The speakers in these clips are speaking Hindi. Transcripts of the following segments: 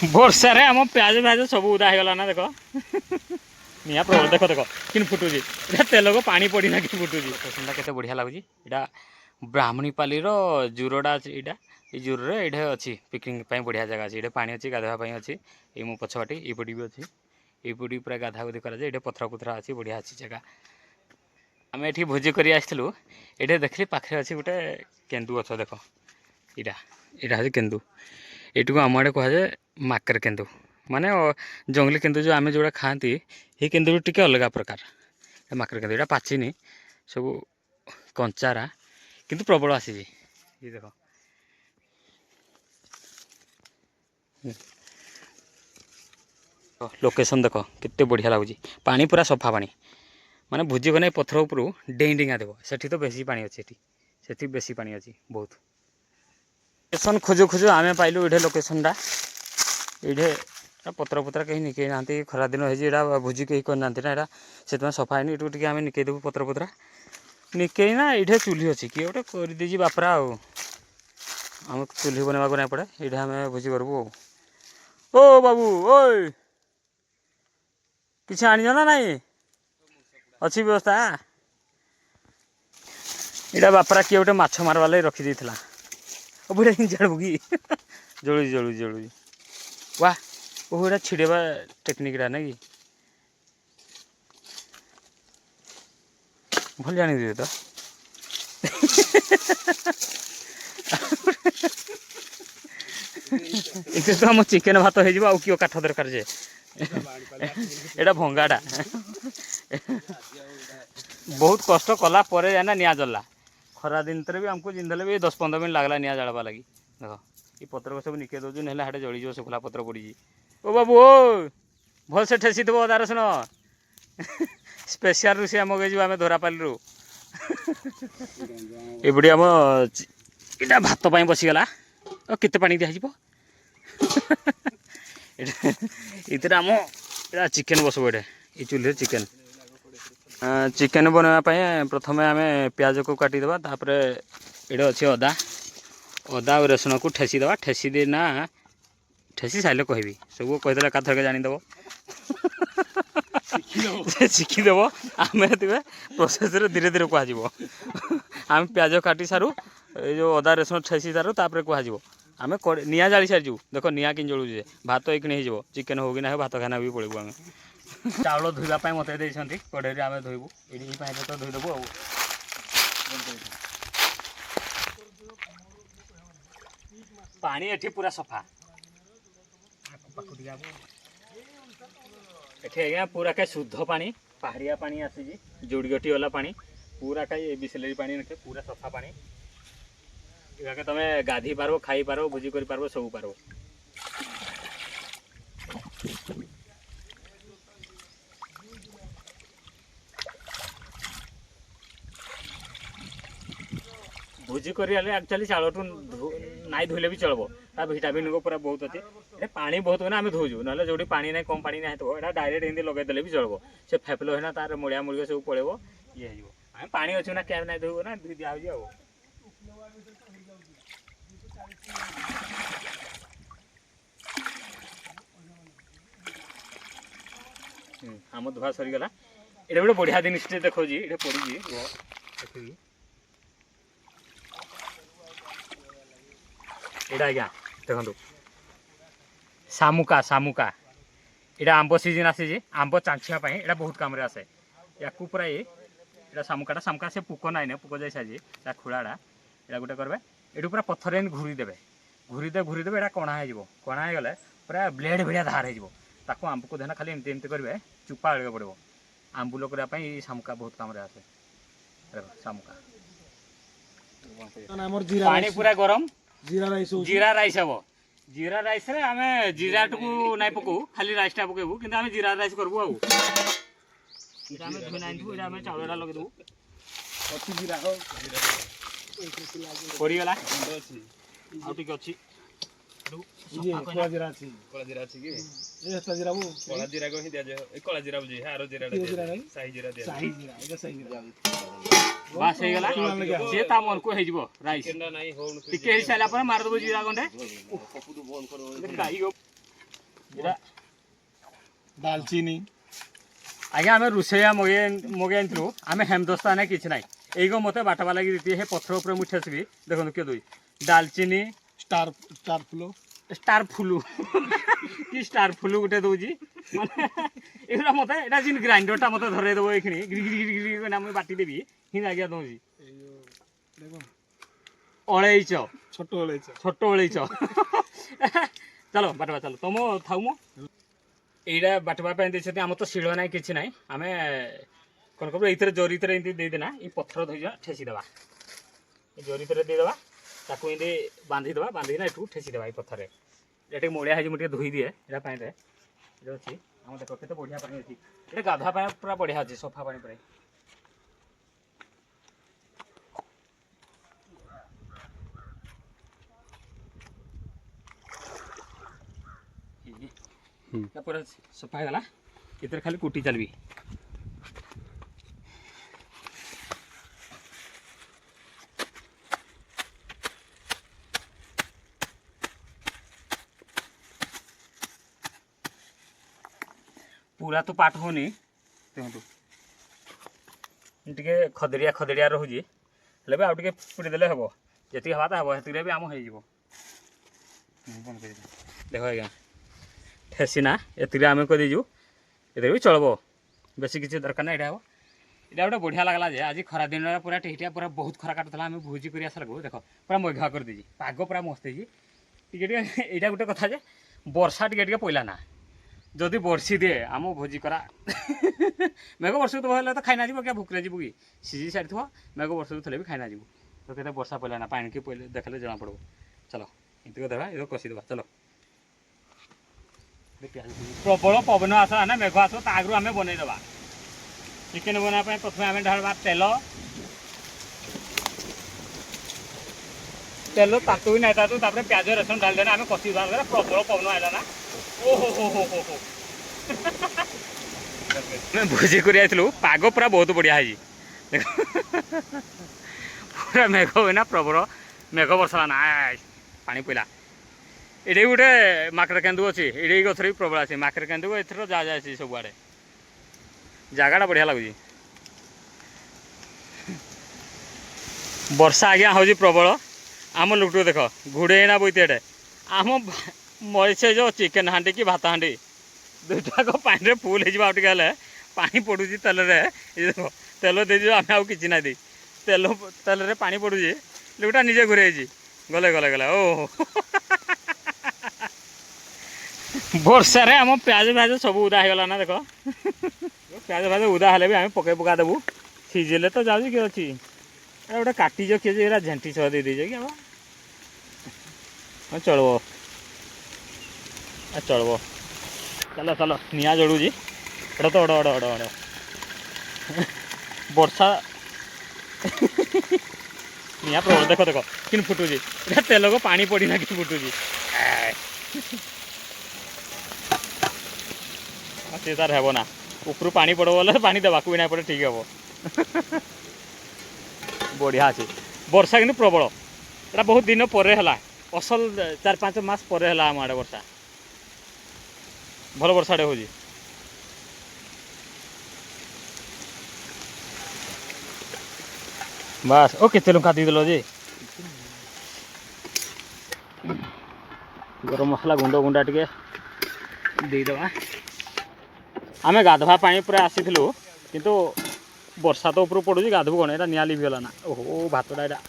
ବର୍ଷାରେ ଆମ ପିଆଜ ଫିଆଜ ସବୁ ଉଦା ହେଇଗଲା ନା ଦେଖ ନିଆଁ ପ୍ରବଳ ଦେଖ ଦେଖ କିନ୍ତୁ ଫୁଟୁଛି ଏଇଟା ତେଲକୁ ପାଣି ପଡ଼ିନା କି ଫୁଟୁଛି ଲୋକେସନଟା କେତେ ବଢ଼ିଆ ଲାଗୁଛି ଏଇଟା ବ୍ରାହ୍ମଣୀପାଲିର ଜୁରଟା ଅଛି ଏଇଟା ଏଇ ଜୁରରେ ଏଇଟା ଅଛି ପିକନିକ୍ ପାଇଁ ବଢ଼ିଆ ଜାଗା ଅଛି ଏଇଟା ପାଣି ଅଛି ଗାଧୋଇବା ପାଇଁ ଅଛି ଏଇ ମୋ ପଛପଟେ ଏଇପଟେ ବି ଅଛି ଏଇପଟେ ପୁରା ଗାଧାଗୁଧି କରାଯାଏ ଏଇଟା ପଥର ପଥର ଅଛି ବଢ଼ିଆ ଅଛି ଜାଗା ଆମେ ଏଠି ଭୋଜି କରି ଆସିଥିଲୁ ଏଇଠି ଦେଖିଲି ପାଖରେ ଅଛି ଗୋଟେ କେନ୍ଦୁ ଗଛ ଦେଖ ଏଇଟା ଏଇଟା ହେଉଛି କେନ୍ଦୁ ଏଇଟିକୁ ଆମ ଆଡ଼େ କୁହାଯାଏ ମାକେର କେନ୍ଦୁ ମାନେ ଜଙ୍ଗଲି କେନ୍ଦୁ ଯେଉଁ ଆମେ ଯେଉଁଟା ଖାଆନ୍ତି ଏ କେନ୍ଦୁ ଟିକେ ଅଲଗା ପ୍ରକାର ମାକେର କେନ୍ଦୁ ଏଇଟା ପାଚିନି ସବୁ କଞ୍ଚାରା କିନ୍ତୁ ପ୍ରବଳ ଆସିଛି ଏ ଦେଖ ଲୋକେସନ୍ ଦେଖ କେତେ ବଢ଼ିଆ ଲାଗୁଛି ପାଣି ପୁରା ସଫା ପାଣି ମାନେ ଭୋଜି ବନାଇ ପଥର ଉପରୁ ଡେଇଁ ଡେଇଁଆ ଦେବ ସେଠି ତ ବେଶୀ ପାଣି ଅଛି ସେଠି ବେଶୀ ପାଣି ଅଛି ବହୁତ ଲୋକେସନ୍ ଖୋଜୁ ଖୋଜୁ ଆମେ ପାଇଲୁ ଏଇଠି ଲୋକେସନ୍ଟା ଏଇଠି ପତ୍ର ପତ୍ର କେହି ନିକେଇ ନାହାନ୍ତି ଖରାଦିନ ହେଇଛି ଏଇଟା ଭୋଜି କେହି କରିନାହାନ୍ତି ନା ଏଇଟା ସେଥିପାଇଁ ସଫା ହେଇନି ଏଇଠୁ ଟିକେ ଆମେ ନିକେଇ ଦେବୁ ପତ୍ର ପତ୍ର ନିକେଇ ନା ଏଇଠି ଚୁଲି ଅଛି କିଏ ଗୋଟେ କରିଦେଇଛି ବାପରା ଆଉ ଆମକୁ ଚୁଲି ବନେଇବାକୁ ନାଇଁ ପଡ଼େ ଏଇଠି ଆମେ ଭୋଜି କରିବୁ ଆଉ ଓ ବାବୁ ଓଇ କିଛି ଆଣିଛ ନା ନାଇଁ ଅଛି ବ୍ୟବସ୍ଥା ଏଇଟା ବାପରା କିଏ ଗୋଟେ ମାଛ ମାରବା ଲାଗି ରଖିଦେଇଥିଲା ବୁଢ଼ା ହିଁ ଜାଳୁ କି ଜଳୁଛି ଜଳୁଛି ଜଳୁଛି वा ओ एटा छिड़ेबा टेक्निकटा ना कि भल जानी दे तो इसे तो हम चिकेन भात हो जाव कि काठ दरकार जे एटा भंगाटा बहुत कष्ट कला पर जाना निआ जल्ला खरा दिन भी आमको जिंदले भी 10-15 मिनट लगला निआ जलवा लगी देख ये पत्र को सब निके दौन है हाटे जलीज शुखला पत्र पड़ी ओ बाबू ओ भल से ठेसी देव अदा रसुण स्पेशल रोषे मगेज आम धरापाली ये आम यहाँ भात बसीगला केते पानी दिहर इतने आम यहाँ चिकेन बसबो ये चूल्हे चिकेन चिकेन बनवाई प्रथम आम प्याज को काटिदेवा तापर ये अच्छे अदा अदा और रसुण को ठेसीदेवा ठेसी देना ठेसी सारे कहबी सब कहीदे एकाथरक जानीदेव शिखिदेव आम प्रोसेस धीरे धीरे कह आम प्याज काटी सारू ये जो अदा रसुण ठेसी सारू तापर कह आम निआ जाली सारी देख निआ कि जलूचे भात एक हो चिकेन हो कि ना भात खाना भी पड़ू आम चाउल धोवाई मत देती कड़े आम धोबू ये तो धोईदेबू आ पानी एठी पूरा सफा एठी पूरा का शुद्ध पानी पहाड़िया पानी आसी जोड़गटी वाला पानी पूरा का बिसलेरी पानी नखे पूरा सफा पानी इवाके तमे गाधी पारो खाई पारो भोजी करि पारो सब पारो भोजी करी एक्चुअली चाउल नाई धोले भी चलबो ता विटामिन को पूरा बहुत अच्छे ये पानी बहुत ना आम धोजु ना जो पानी ना कम पानी ना तो डायरेक्ट एमती लगे देले भी चलबो से फेफलो है ना तार मुड़िया मुड़िया सब पड़ेबो ये हो आम पानी अच्छे ना कैब ना धोबो ना धोई दिया हो आम धुआ सरीगला ये गोटे बढ़िया जिनिस देखो ये पड़ी देखिए एटा आज्ञा देखो सामुका सामुका यहाँ आंब सीजन आसी आंब चांचिया यहाँ बहुत कम आसे या पूरा ये सामुकाटा सामुका से पुक नाई ना पुक जाए सारी खोलाटा यहाँ गोटे करेंगे ये पूरा पत्थर घूरीदेवे घूरीदेवे यहाँ कणा कणा गले पूरा ब्लेड भाया धार हो आंब को देना खाली एमती एमती करेंगे चुपा अड़े पड़ो आंबुल करने सामुका बहुत कम आसे सामुका पानी पूरा गरम जीरा राइस हम जीरा राइस रे आमे जीरा टू नाइ पकू खाली राइस टा पकेबू किंतु आमे जीरा राइस करबू आ इटा आमे धुना आनबू इटा आमे चावलटा लगे देबू अति जीरा हो पड़ी गला आ टिक अछि कोला जीरा अछि कि ए हता जीरा बु कोला जीरा को ही दिया जे ए कोला जीरा बुझी हारो जीरा दे सही जीरा दे सही जीरा एटा सही जीरा बस हे गला से ता मन को हे जिवो राइस केना नाही हो टिके हे साला पर मार दबो जीरा गंडे पप्पू तो बोन करो काई गो ଏଇଟା दालचीनी आज्ञा आम रोसैया मगे आनी आम हेमदस्ता ना कि ना एगो मत बाटवा लगी दी हे पथर उपर मुझे ठेसबी देखो किए दुई दालचीनी स्टार स्टार फ्लो स्टार फुलू कि स्टार फुलू गोटे दूजी एगुला मत एटा जिन ग्राइंडरटा मत धरे देव ये गिरी मुझे बाटी देवी हिंद आज्ञा दूसरी अलैच छोट अलैच चलो बाटवा चलो तुम थाऊ मो यहाँ बाटवाई देखते आम तो शिल ना कि ना आम कौन कर ये जरी देदेना ये पथर धोई ठेसीदेवा जरी देदेवा ताकू ये बांधीदेवा बांधिना यू ठेसीदेवा ये पथर ये मोड़िया है मुझे धोई दिए यहाँ पानी अच्छी आम देख के बढ़िया पानी अच्छी ये गाधा पूरा बढ़िया अच्छे सफा पानी पूरा पूरा सफा है इतर खाली कुटी चलबी पूरा तो पाठ होनी देखो टे खदड़िया खदड़िया रोचे हेल्ले भी आउटे पुड़ीदे हम जी हवा तो हम से भी आम हो देख आज्ञा ठेसीना ये आम कर दीजु ये भी चलो बेस किसी दरकार ना यहाँ यहाँ गोटे बढ़िया लगला जे आज खरा दिन पूरा टेहिटिया पूरा बहुत खरा काटुला आम भोजी कर आसला देख पूरा मेघुआ कर दीजिए पाग पूरा मस्त है यहाँ गोटे कथा जे वर्षा टे पड़ा ना जदि बर्षी दिए आम भोजी करा मेघ वर्ष तो भले तो खाईना जीव क्या भूकरे जीव कि सीझी सारी थो मेघ वर्ष थे भी खाईना जीव तो कहते वर्षा पड़ा ना पानी की पहले देखले जना पड़ो चलो ये देवा ये कषिदेवा चलो प्रबल पवन आसला ना मेघ आस आगु आम बनईदेवा चिकेन बनापे प्रथम आम ढालवा तेल तेल तातु ना तातु प्याज रसुन ढाल देना आम कषि प्रबल पवन आएगा ना ओहो मैं भोजी कर पाग पूरा बहुत बढ़िया है पूरा मेघ ना प्रबल मेघ बरसला ना पानी पड़ा ये गोटे माकड़ केन्दु अच्छी ये गथर भी प्रबल अच्छी माकड़ केन्दु एथर जा जाए सब आड़े जगटा बढ़िया लगुच वर्षा आज्ञा हूँ प्रबल आम लुटू देख घुड़ेना बोते आम मरीचे जो चिकेन हाँडी कि भात हाँडी दुईटाक पानी फुल हो पानी पड़ू तेल देख तेल दे आम आउ कि ना दी तेल तेल पानी पड़ू लोकटा निजे घूरे गले गले गले ओहो वर्षा रे आम प्याज फ्याज सब उदा होगा ना देख प्याज फ्याज उदा हेल्ले भी आम पकई पका देवु सीझे तो जाऊँ किए अच्छी गोटे काटिज किए झेंटी सह दे दीजिए कि हाँ चलो चलो चलो चलो निआ जड़ूजी एटा तो अड़ अड़ अड़ अड़ वर्षा निआ प्रबल देख देख कि फुटुची तेल को पानी पड़ना कि फुटुची सी तार हे ना ऊपर पानी पड़ो बोले पानी देवाक भी ना पड़े ठीक हे बढ़िया अच्छे वर्षा कि प्रबल एटा बहुत दिन पर असल 4-5 मास पर आम आड़े वर्षा भल वर्षाटे हो बस ओ केते लंका देदेल जे गरम मसला गुंड गुंडा टे देदेवा आम गाधवा पानी पूरा आसीलु किंतु वर्षा तो ऊपर पड़ू गाधु कौन यहाँ निआ लिभिगला ना ओहो भातटा यहाँ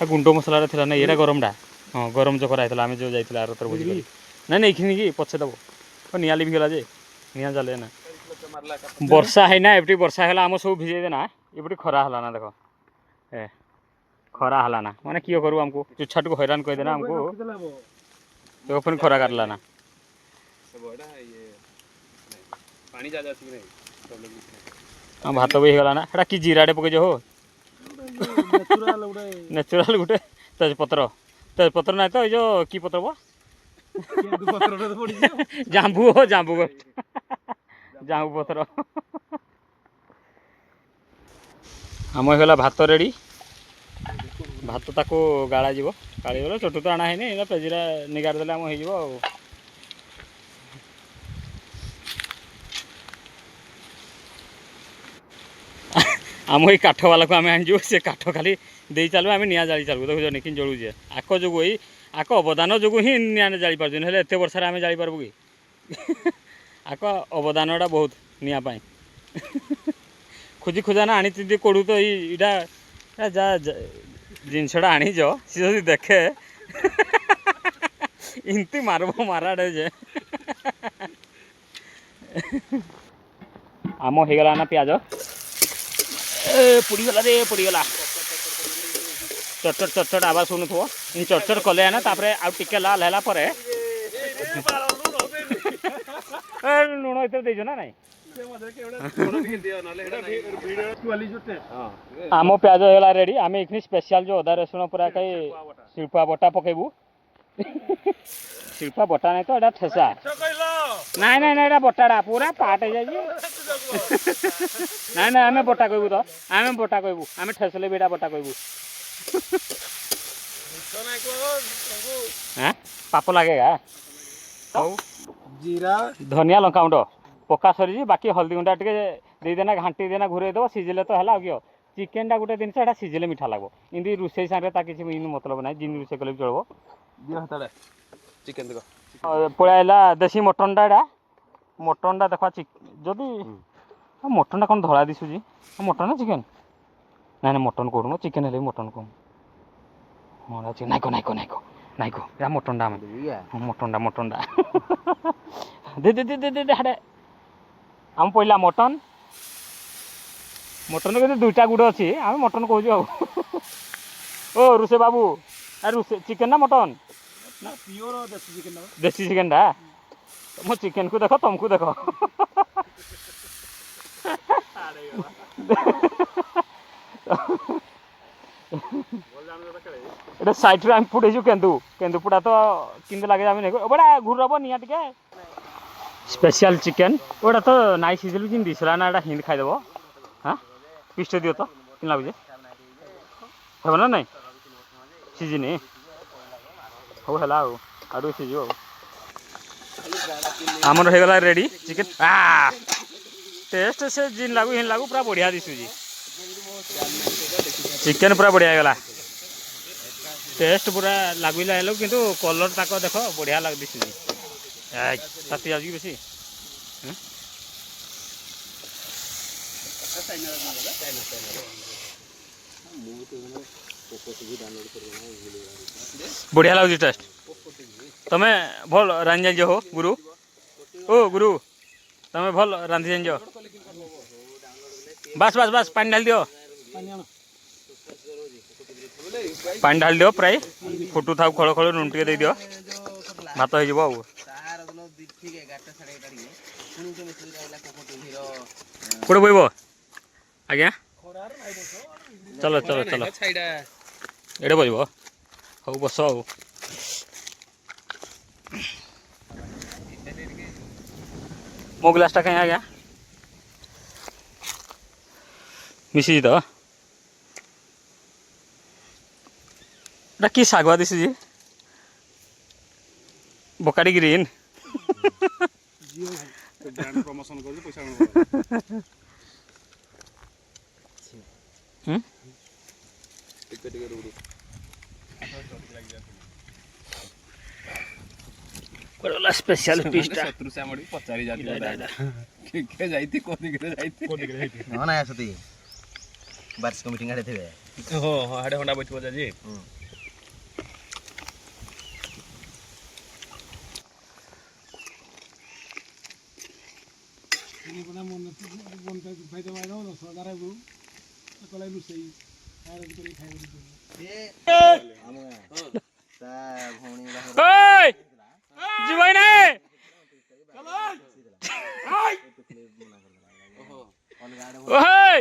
गुंड मसला थी ना ये गरमटा हाँ गरम जो कराई आम जो जाइए आर तर बुझी ना नहीं कि पछे दब निआ लिभिगला जे निआ जले ना वर्षा है ना एपटी वर्षा है आम सब भिजे देना एपटी खरा है ना देख ए खरा है ना माने किए करूँ आमको चुछाट को हैरान कर देना आमको तो फिर खरा काटला ना भात भी होगा ना कि जीराटे पकईज हो नेचुराल गोटे तेजपत्र ना तो ये कि पत्र बो जांबू हो जांबू जांबू पत्र आम होगा भात रेडी ଭାତ ତାକୁ ଗାଳାଯିବ ଗାଳିଗଲେ ଚଟୁ ତ ଆଣା ହେଇନି ଏଇଟା ପେଜିରେ ନିଗାଡ଼ି ଦେଲେ ଆମ ହେଇଯିବ ଆଉ ଆମ ଏଇ କାଠ ବାଲାକୁ ଆମେ ଆଣିଯିବୁ ସେ କାଠ ଖାଲି ଦେଇ ଚାଲୁ ଆମେ ନିଆଁ ଜାଳି ଚାଲୁ ଦେଖୁଛନ୍ତି କି ଜଳୁଛେ ଆକ ଯୋଗୁଁ ଏଇ ଆକ ଅବଦାନ ଯୋଗୁଁ ହିଁ ନିଆଁ ଜାଳି ପାରୁଛନ୍ତି ହେଲେ ଏତେ ବର୍ଷରେ ଆମେ ଜାଳିପାରିବୁ କି ଆକ ଅବଦାନଟା ବହୁତ ନିଆଁ ପାଇଁ ଖୋଜି ଖୋଜାନା ଆଣିଛନ୍ତି କୋଡ଼ୁ ତ ଏଇଟା ଯାହା ଜିନିଷଟା ଆଣିଛ ସେ ଯଦି ଦେଖେ ଏମିତି ମାରବ ମାରାଡ଼େ ଯେ ଆମ ହେଇଗଲା ନା ପିଆଜ ଏ ପୋଡ଼ିଗଲା ରେ ପୋଡ଼ିଗଲା ଚଟଚଟ ଚଟଚଟ ଆବାଜ ଶୁଣୁଥିବ ଚଟଚଟ କଲେ ନା ତାପରେ ଆଉ ଟିକେ ଲାଲ ହେଲା ପରେ ଲୁଣ ଏଥିରେ ଦେଇଛ ନା ନାଇଁ ଆମ ପିଆଜ ହେଇଗଲା ରେଡ଼ି ଆମେ ଏଇଠି ସ୍ପେଶାଲ ଯେଉଁ ଅଦା ରସୁଣ ପୁରା କହି ଶିଳ୍ପା ବଟା ପକେଇବୁ ଶିଳ୍ପା ବଟା ନାଇଁ ତ ଏଇଟା ଠେସା ନାଇଁ ନାଇଁ ନାଇଁ ଏଇଟା ବଟାଟା ପୁରା ପାଟ ହେଇଯାଇଛି ନାଇଁ ନାଇଁ ଆମେ ବଟା କହିବୁ ତ ଆମେ ବଟା କହିବୁ ଆମେ ଠେସଲେ ବି ଏଇଟା ବଟା କହିବୁ ପାପ ଲାଗେଗା ହଉ जीरा ଧନିଆ ଲଙ୍କା ଗୁଣ୍ଡ ପକା ସରିଛି ବାକି ହଳଦୀ ଗୁଣ୍ଡା ଟିକେ ଦେଇଦେନା ଘାଣ୍ଟି ଦେନା ଘୁରେଇ ଦେବ ସିଝିଲେ ତ ହେଲା ଆଉ କିଅ ଚିକେନଟା ଗୋଟେ ଜିନିଷ ଏଇଟା ସିଝିଲେ ମିଠା ଲାଗବ ଏମିତି ରୋଷେଇ ସାଙ୍ଗରେ ତା କିଛି ମତଲବ ନାହିଁ ଯେମିତି ରୋଷେଇ କଲେ ବି ଚଳିବ चिकन देखो ପଳେଇ ଆଇଲା ଦେଶୀ ମଟନଟା ଏଇଟା ମଟନଟା ଦେଖ ଯଦି ମଟନଟା କ'ଣ ଧଳା ଦିଶୁଛି ମଟନ ନା ଚିକେନ ନାଇଁ ନାଇଁ ମଟନ କହୁନୁ ଚିକେନ ହେଲେ ବି ମଟନ କହୁ ହଁ ନାଇକ ନାଇକ ନାଇକ ନାଇକ ଏହା ମଟନଟା ଆମେ ମଟନଟା ଦେ ହାଡ଼େ ଆମ ପଇଲା ମଟନ କିନ୍ତୁ ଦୁଇଟା ଗୁଡ଼ ଅଛି ଆମେ ମଟନ କହୁଛୁ ଆଉ ଓ ରୋଷେଇ ବାବୁ ରୋଷେଇ ଚିକେନ ନା ମଟନ प्योर देसी चिकन देसी चिकेनटा ମୋ ଚିକେନକୁ ଦେଖ ତମକୁ ଦେଖ এটা সাইডরে আমি ফুটেছু কেন্দু পুটা তো কিন্তু লাগে আমি ওটা ঘুরব নিয়া টিকে স্পেশাল চিকেন ওটা তো নাই সিজিলু কিন্তু দিছলা না এটা হিন্দ খাইদেব হ্যাঁ পিসটা দিও তো কেন লাগুছে হবে না নাই সিজিনি ହଉ ହେଲା ଆଉ ଟିକେ ସିଝିବ ଆଉ ଆମର ହେଇଗଲା ରେଡ଼ି ଚିକେନ ଟେଷ୍ଟ ସେ ଜିନ୍ ଲାଗୁ ହିନ୍ ଲାଗୁ ପୁରା ବଢ଼ିଆ ଦିଶୁଛି ଚିକେନ ପୁରା ବଢ଼ିଆ ହେଇଗଲା ଟେଷ୍ଟ ପୁରା ଲାଗିଲା ହେଲୁ କିନ୍ତୁ କଲର ତାକ ଦେଖ ବଢ଼ିଆ ଲାଗୁ ଦିଶୁଛି ତାତି ଯାଉଛି ବେଶୀ बढ़िया लगुच टेस्ट तमें भल रांधि जान हो गुरु ओ गुरु तमें भल रांधि जान बस बस बस पानी ढाल दियो पानी ढाल दियो प्राय फुटू था खड़ खड़ नुन टे दे दियो भात हो कौटे बोब आज्ञा चलो चलो चलो एडे बोब हौ बस आ मो ग्लासटा कहीं आज्ञा मिसी तो एटा कि शागुआ दिशुची बकाड़ी ग्रीन ब्रांड प्रमोशन कर पैसा स्पेशल पीसटा शत्रु से हमड़ी पचारी जाती के जाईती कोनी के जाईती हां ना आसती वार्षिक मीटिंग आड़े थे हो हाडे होंडा बैठ बजा जी ini pernah mau फायदा मारो ना सदारे बु कलाई लुसई आरे बिकरी खाइ ता भौणी ओए जीवाई नहीं चलो ओए